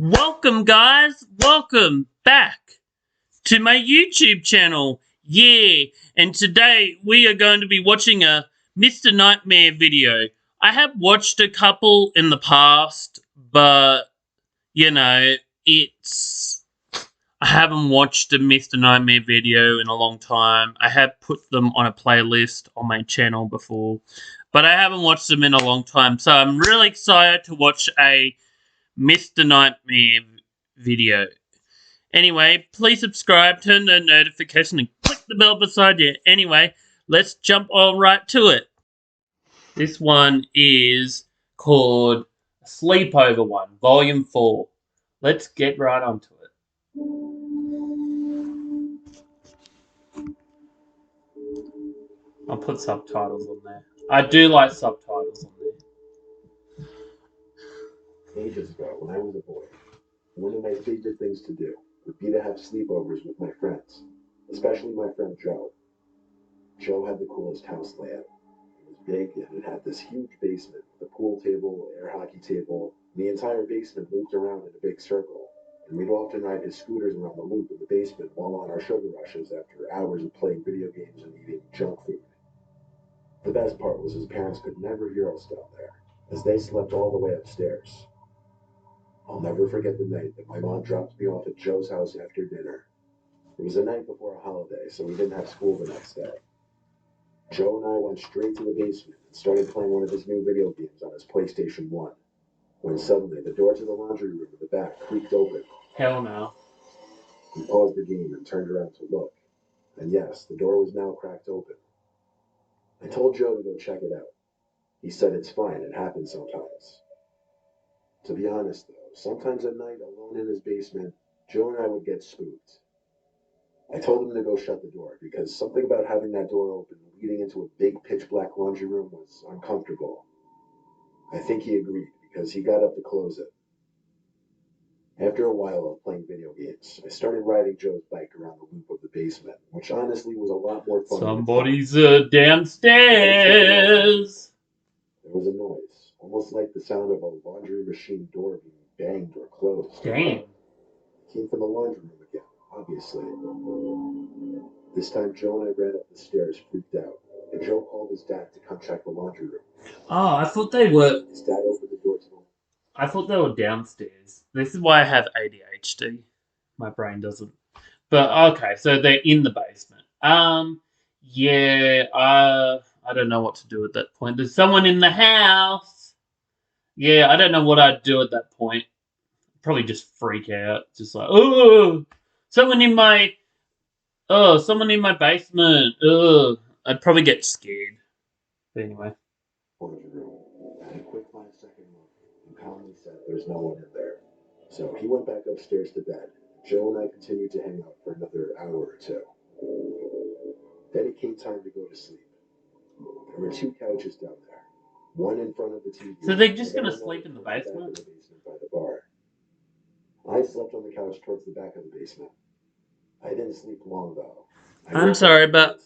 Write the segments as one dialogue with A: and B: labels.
A: Welcome, guys. Welcome back to my YouTube channel. Yeah, and today we are going to be watching a Mr. Nightmare video. I have watched a couple in the past, but you know, it's. I haven't watched a Mr. Nightmare video in a long time. I have put them on a playlist on my channel before, but I haven't watched them in a long time, so I'm really excited to watch a Mr. Nightmare video. Anyway, please subscribe, turn the notification, and click the bell beside you. Anyway, let's jump all right to it. This one is called Sleepover 1, Volume 4. Let's get right onto it. I'll put subtitles on there. I do like subtitles on there.
B: Ages ago, when I was a boy, one of my favorite things to do would be to have sleepovers with my friends, especially my friend Joe. Joe had the coolest house layout. It was big and it had this huge basement with a pool table, air hockey table, and the entire basement looped around in a big circle. And we'd often ride his scooters around the loop in the basement while on our sugar rushes after hours of playing video games and eating junk food. The best part was his parents could never hear us down there, as they slept all the way upstairs. I'll never forget the night that my mom dropped me off at Joe's house after dinner. It was the night before a holiday, so we didn't have school the next day. Joe and I went straight to the basement and started playing one of his new video games on his PlayStation 1, when suddenly the door to the laundry room in the back creaked open.
A: Hell no.
B: We paused the game and turned around to look, and yes, the door was now cracked open. I told Joe to go check it out. He said it's fine, it happens sometimes. To be honest, though, sometimes at night, alone in his basement, Joe and I would get spooked. I told him to go shut the door because something about having that door open leading into a big pitch black laundry room was uncomfortable. I think he agreed because he got up to close it. After a while of playing video games, I started riding Joe's bike around the loop of the basement, which honestly was a lot more fun.
A: Somebody's downstairs.
B: There was a noise, almost like the sound of a laundry machine door being banged or closed.
A: Damn.
B: It came from the laundry room again, obviously. This time, Joe and I ran up the stairs, freaked out, and Joe called his dad to come check the laundry room.
A: Oh, I thought they were.
B: His dad opened the door to the.
A: I thought they were downstairs. This is why I have ADHD. My brain doesn't. But okay, so they're in the basement. Yeah. I don't know what to do at that point. There's someone in the house. Yeah, I don't know what I'd do at that point. Probably just freak out, just like, oh, someone in my, someone in my basement. Oh, I'd probably get scared. But anyway.
B: Laundry room. I had a quick 5-second look and calmly said there's no one in there. So he went back upstairs to bed. Joe and I continued to hang out for another hour or two. Then it came time to go to sleep. There were 2 couches down there, one in front of the TV.
A: So they're just gonna sleep in the basement?
B: Back of the basement by the bar. I slept on the couch towards the back of the basement. I didn't sleep long though.
A: I'm sorry, but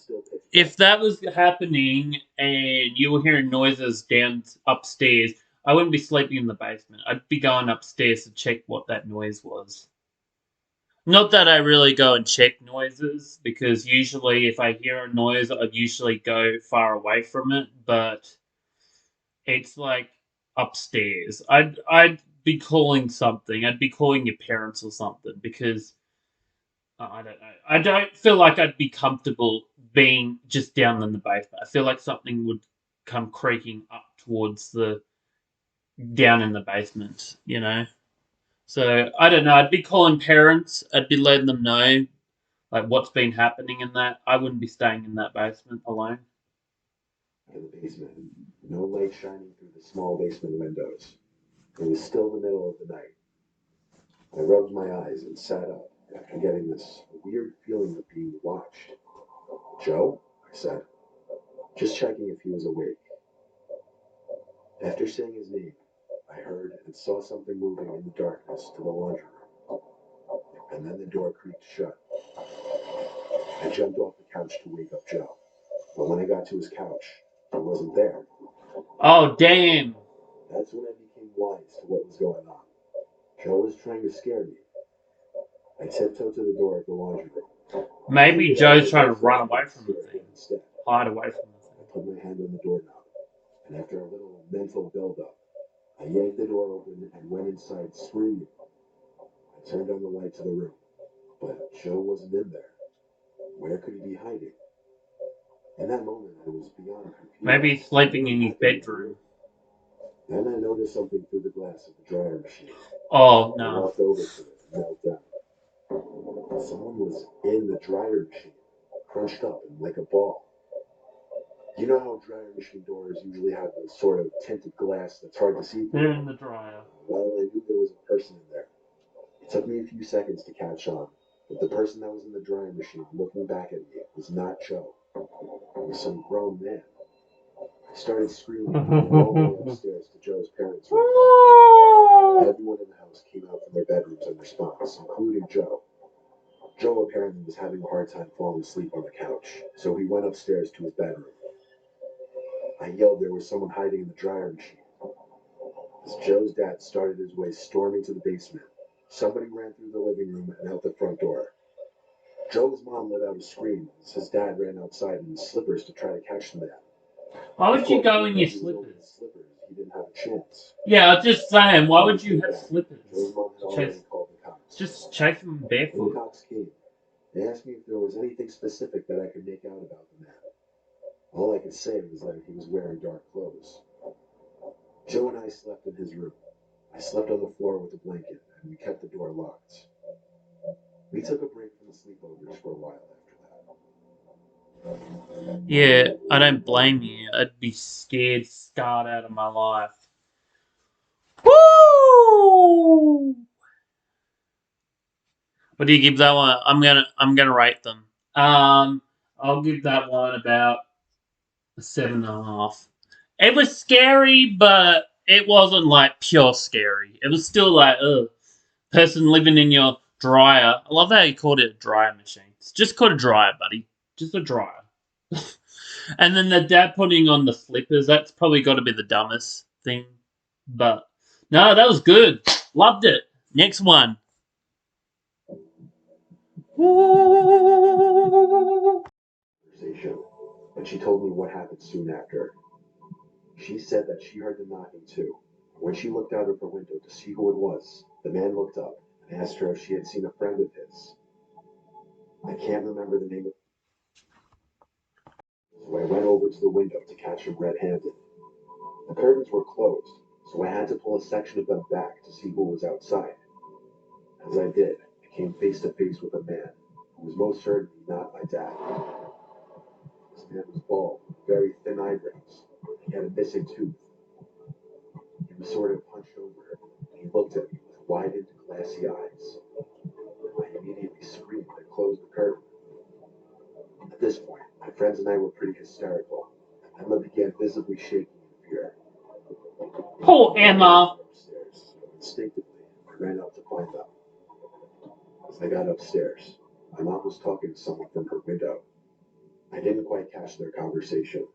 A: if that was happening and you were hearing noises down upstairs, I wouldn't be sleeping in the basement. I'd be going upstairs to check what that noise was. Not that I really go and check noises, because usually if I hear a noise, I'd usually go far away from it, but it's like upstairs. I'd be calling something. I'd be calling your parents or something, because I don't know. I don't feel like I'd be comfortable being just down in the basement. I feel like something would come creaking up towards the down in the basement, you know? So, I don't know. I'd be calling parents. I'd be letting them know, like, what's been happening in that. I wouldn't be staying in that basement alone.
B: In the basement, no light shining through the small basement windows. It was still the middle of the night. I rubbed my eyes and sat up after getting this weird feeling of being watched. Joe? I said, just checking if he was awake. After saying his name, I heard and saw something moving in the darkness to the laundry room. And then the door creaked shut. I jumped off the couch to wake up Joe. But when I got to his couch, he wasn't there.
A: Oh, damn.
B: That's when I became wise to what was going on. Joe was trying to scare me. I tiptoed to the door of the laundry room.
A: Maybe Joe's trying to run away from the thing. Hide away from the thing.
B: I put my hand on the doorknob, and after a little mental build-up, I yanked the door open and went inside screaming. I turned on the light to the room, but Joe wasn't in there. Where could he be hiding? In that moment, I was beyond confused.
A: Maybe he's sleeping in his bedroom.
B: Then I noticed something through the glass of the dryer machine.
A: Oh,
B: I
A: no.
B: walked over to it and knelt down. Someone was in the dryer machine, crunched up and like a ball. You know how dryer machine doors usually have this sort of tinted glass that's hard to see through?
A: They're in the dryer.
B: Well, I knew there was a person in there. It took me a few seconds to catch on, but the person that was in the dryer machine looking back at me was not Joe. It was some grown man. I started screaming all the way upstairs to Joe's parents' room. Everyone in the house came out from their bedrooms in response, including Joe. Joe apparently was having a hard time falling asleep on the couch, so he went upstairs to his bedroom. I yelled there was someone hiding in the dryer machine. As Joe's dad started his way storming to the basement, somebody ran through the living room and out the front door. Joe's mom let out a scream as his dad ran outside in his slippers to try to catch the man.
A: Why would you go in your slippers?
B: He didn't have a chance.
A: Yeah, I was just saying, why would you have slippers?
B: Joe's mom had already called the cops.
A: Just chase them
B: When the
A: barefoot.
B: cops came, they asked me if there was anything specific that I could make out about the man. All I could say was that he was wearing dark clothes. Joe and I slept in his room. I slept on the floor with a blanket, and we kept the door locked. We took a break from the sleepovers for a while after that.
A: Yeah, I don't blame you. I'd be scared, scarred out of my life. Woo! What do you give that one? I'm gonna rate them. I'll give that one about a 7.5. It was scary, but it wasn't like pure scary. It was still like, ugh, person living in your dryer. I love how you called it a dryer machine. It's just called a dryer, buddy. Just a dryer. And then the dad putting on the slippers, that's probably got to be the dumbest thing. But no, that was good. Loved it. Next one.
B: Conversation, but she told me what happened soon after. She said that she heard the knocking too. When she looked out of her window to see who it was, the man looked up and asked her if she had seen a friend of his. I can't remember the name of so I went over to the window to catch him red-handed. The curtains were closed, so I had to pull a section of them back to see who was outside. As I did, I came face to face with a man who was most certainly not my dad. This man was bald, very thin eyebrows. He had a missing tooth. He was sort of hunched over, and he looked at me with widened, glassy eyes. I immediately screamed and closed the curtain. At this point, my friends and I were pretty hysterical. Emma began visibly shaking in fear.
A: Poor Emma.
B: Upstairs. Instinctively, I ran out to find them. As I got upstairs, my mom was talking to someone from her window. I didn't quite catch their conversation,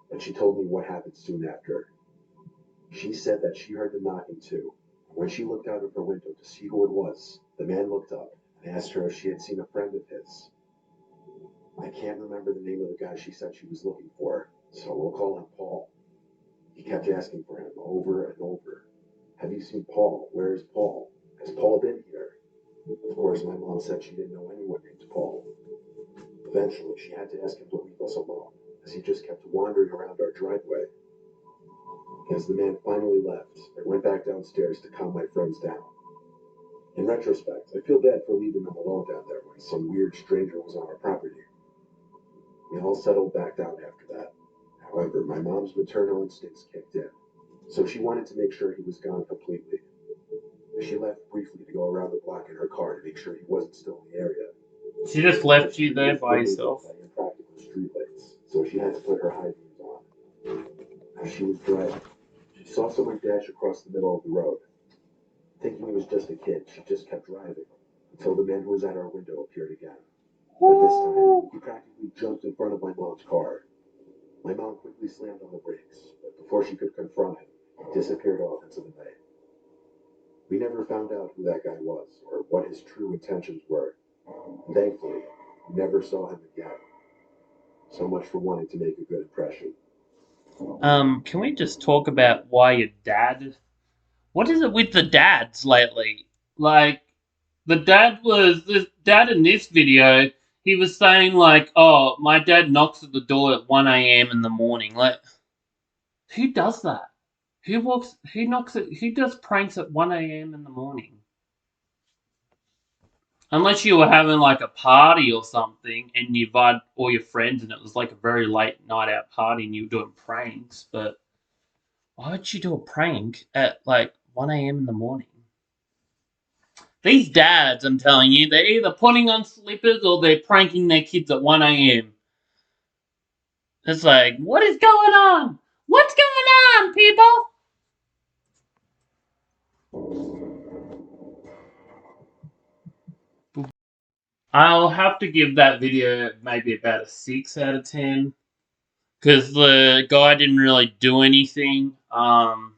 B: but she told me what happened soon after. She said that she heard the knocking too. When she looked out of her window to see who it was, the man looked up and asked her if she had seen a friend of his. I can't remember the name of the guy she said she was looking for, so we'll call him Paul. He kept asking for him over and over. Have you seen Paul? Where is Paul? Has Paul been here? Of course, my mom said she didn't know anyone named Paul. Eventually, she had to ask him to leave us alone, as he just kept wandering around our driveway. As the man finally left, I went back downstairs to calm my friends down. In retrospect, I feel bad for leaving them alone down there when some weird stranger was on our property. We all settled back down after that. However, my mom's maternal instincts kicked in, so she wanted to make sure he was gone completely. She left briefly to go around the block in her car to make sure he wasn't still in the area.
A: She just left you there by yourself.
B: By impractical streetlights, so she had to put her high beams on. As she was driving, she saw someone dash across the middle of the road. Thinking he was just a kid, she just kept driving until the man who was at our window appeared again. But this time, he practically jumped in front of my mom's car. My mom quickly slammed on the brakes, but before she could confront him, he disappeared off into the night. We never found out who that guy was or what his true intentions were. Thankfully, we never saw him again. So much for wanting to make a good impression.
A: Can we just talk about why your dad? What is it with the dads lately? Like, the dad in this video. He was saying like, "Oh, my dad knocks at the door at 1 a.m. in the morning." Like, who does that? Who walks? Who knocks at? Who does pranks at 1 a.m. in the morning? Unless you were having like a party or something and you invited all your friends and it was like a very late night out party and you were doing pranks, but why would you do a prank at like 1 a.m. in the morning? These dads, I'm telling you, they're either putting on slippers or they're pranking their kids at 1 a.m. It's like, what is going on? What's going on, people? I'll have to give that video maybe about a 6 out of 10. Because the guy didn't really do anything. I'll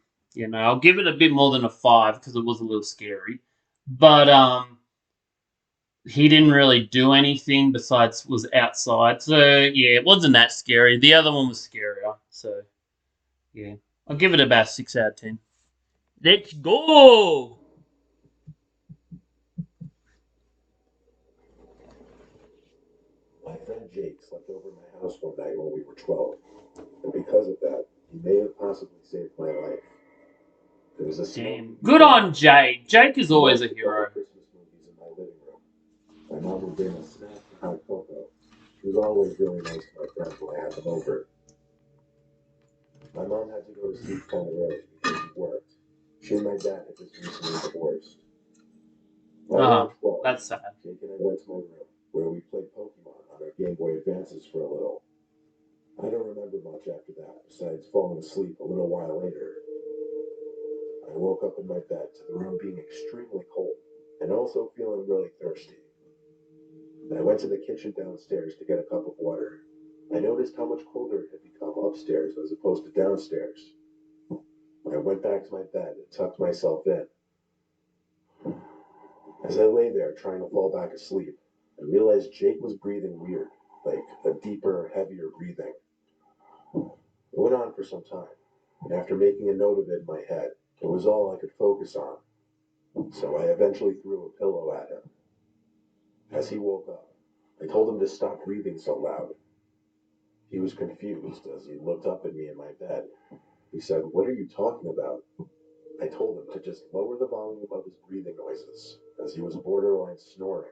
A: give it a bit more than a 5 because it was a little scary. But he didn't really do anything besides was outside. So yeah, it wasn't that scary. The other one was scarier. So yeah, I'll give it about 6 out of 10. Let's go.
B: My friend Jake slept over at my house one night when we were 12, and because of that, he may have possibly saved my life. There was a
A: Damn. Good on Jake. Jake is always a hero.
B: Christmas movies in my living room. My mom would bring us snacks and hot cocoa. She was always really nice to my friends when I had them over. My mom had to go to sleep kind of early because she worked. She and my dad had just recently divorced. By around 12,
A: That's sad.
B: Jake and I went to my room, where we played Pokemon on our Game Boy Advances for a little. I don't remember much after that, besides falling asleep a little while later. I woke up in my bed to the room being extremely cold, and also feeling really thirsty. I went to the kitchen downstairs to get a cup of water. I noticed how much colder it had become upstairs as opposed to downstairs. I went back to my bed and tucked myself in. As I lay there trying to fall back asleep, I realized Jake was breathing weird, like a deeper, heavier breathing. It went on for some time, and after making a note of it in my head, it was all I could focus on. So I eventually threw a pillow at him. As he woke up, I told him to stop breathing so loud. He was confused as he looked up at me in my bed. He said, "What are you talking about?" I told him to just lower the volume of his breathing noises, as he was borderline snoring.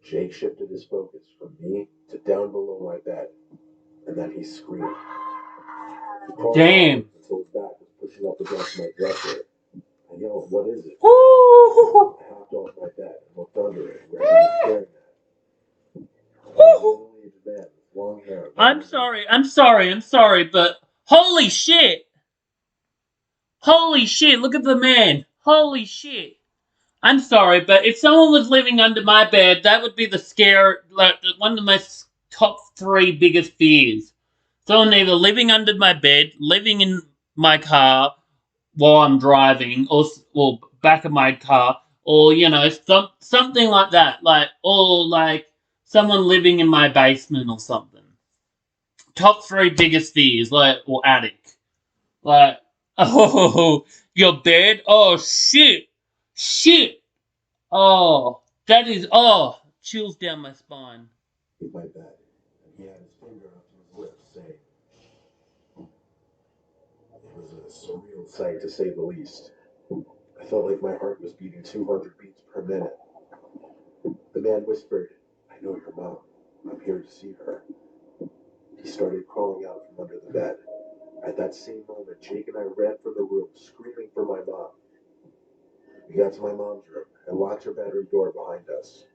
B: Jake shifted his focus from me to down below my bed, and then he screamed. He crawled
A: Damn.
B: until his back was pushing up against my dresser. I yelled, "What is it?"
A: Woo!
B: I hopped off my bed and looked under it, where he was staring at. He was a middle-aged man with long hair.
A: I'm sorry, but holy shit! Holy shit, look at the man! Holy shit! I'm sorry, but if someone was living under my bed, that would be like, one of my top 3 biggest fears. Someone either living under my bed, living in my car while I'm driving, or back of my car, or something like that, or like someone living in my basement or something. Top 3 biggest fears, or attic, like oh your bed, oh shit. Oh, that is, chills down my spine.
B: In my bed, and he had his finger up to his lips, saying, it was a surreal sight to say the least. I felt like my heart was beating 200 beats per minute. The man whispered, "I know your mom. I'm here to see her." He started crawling out from under the bed. At that same moment, Jake and I ran from the room, screaming for my mom. We got to my mom's room and locked her bedroom door behind us.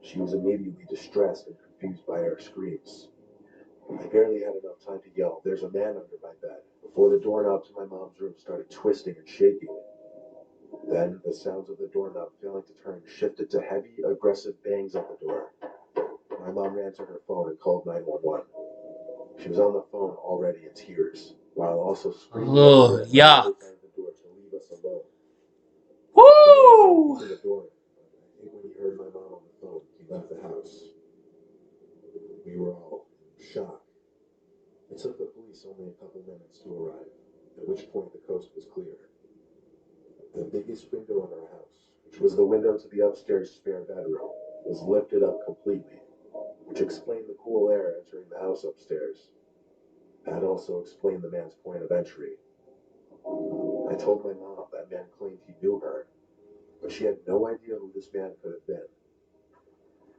B: She was immediately distressed and confused by our screams. I barely had enough time to yell, "There's a man under my bed," before the doorknob to my mom's room started twisting and shaking. Then the sounds of the doorknob failing to turn shifted to heavy, aggressive bangs at the door. My mom ran to her phone and called 911. She was on the phone already in tears, while also screaming at
A: Oh,
B: her and
A: yuck.
B: the door to leave us alone. police only a couple minutes to arrive, at which point the coast was clear. The biggest window in our house, which was the window to the upstairs spare bedroom, was lifted up completely, which explained the cool air entering the house upstairs. That also explained the man's point of entry. I told my mom that man claimed he knew her, but she had no idea who this man could have been.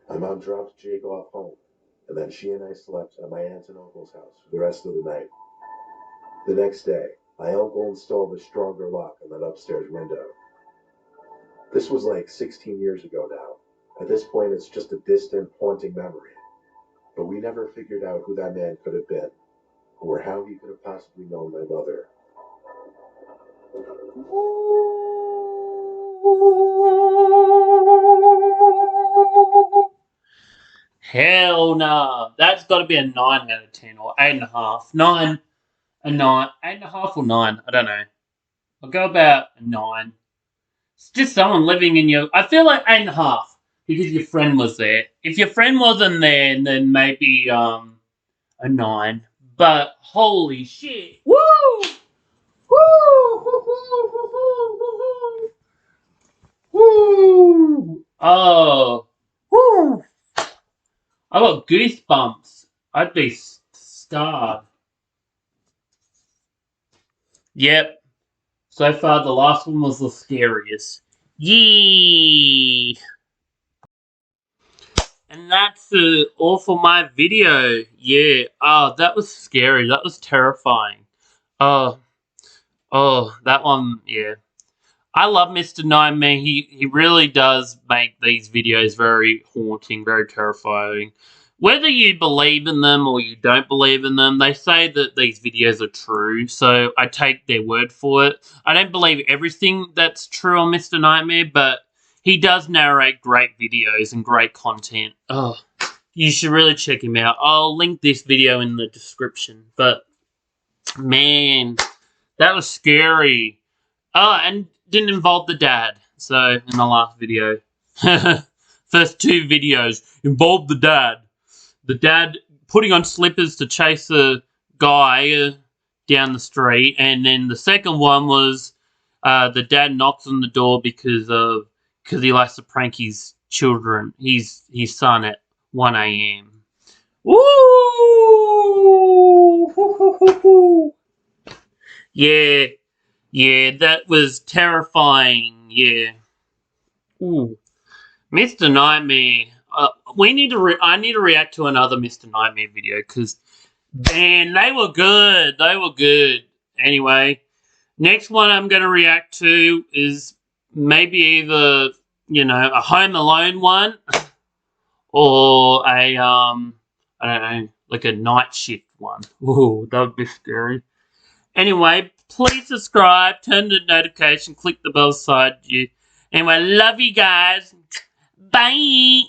B: My mom dropped Jake off home, and then she and I slept at my aunt and uncle's house for the rest of the night. The next day, my uncle installed a stronger lock on that upstairs window. This was like 16 years ago now. At this point, it's just a distant, haunting memory. But we never figured out who that man could have been, or how he could have possibly known my mother.
A: Hell nah. That's got to be a 9 out of 10 or 8.5. 9. A 9. 8.5 or 9. I don't know. I'll go about a 9. It's just someone living in your... I feel like 8.5 because your friend was there. If your friend wasn't there, then maybe a 9. But holy shit. Woo! Woo! Woo! Oh. Woo! I got goosebumps. I'd be scarred. Yep. So far, the last one was the scariest. Yee! And that's all for my video. Yeah. Oh, that was scary. That was terrifying. Oh, that one, yeah. I love Mr. Nightmare. He really does make these videos very haunting, very terrifying. Whether you believe in them or you don't believe in them, they say that these videos are true, so I take their word for it. I don't believe everything that's true on Mr. Nightmare, but he does narrate great videos and great content. Oh, you should really check him out. I'll link this video in the description, but man, that was scary. Oh, and didn't involve the dad, so in the last video. First 2 videos involved the dad. The dad putting on slippers to chase a guy down the street, and then the second one was the dad knocks on the door because he likes to prank his children, his son at 1 a.m. Woo! Yeah, that was terrifying. Yeah. Ooh, Mr. Nightmare. I need to react to another Mr. Nightmare video because, man, they were good. They were good. Anyway, next one I'm going to react to is maybe either, a Home Alone one or a, I don't know, like a night shift one. Ooh, that would be scary. Anyway, please subscribe, turn the notification, click the bell beside you. Anyway, love you guys. Bye.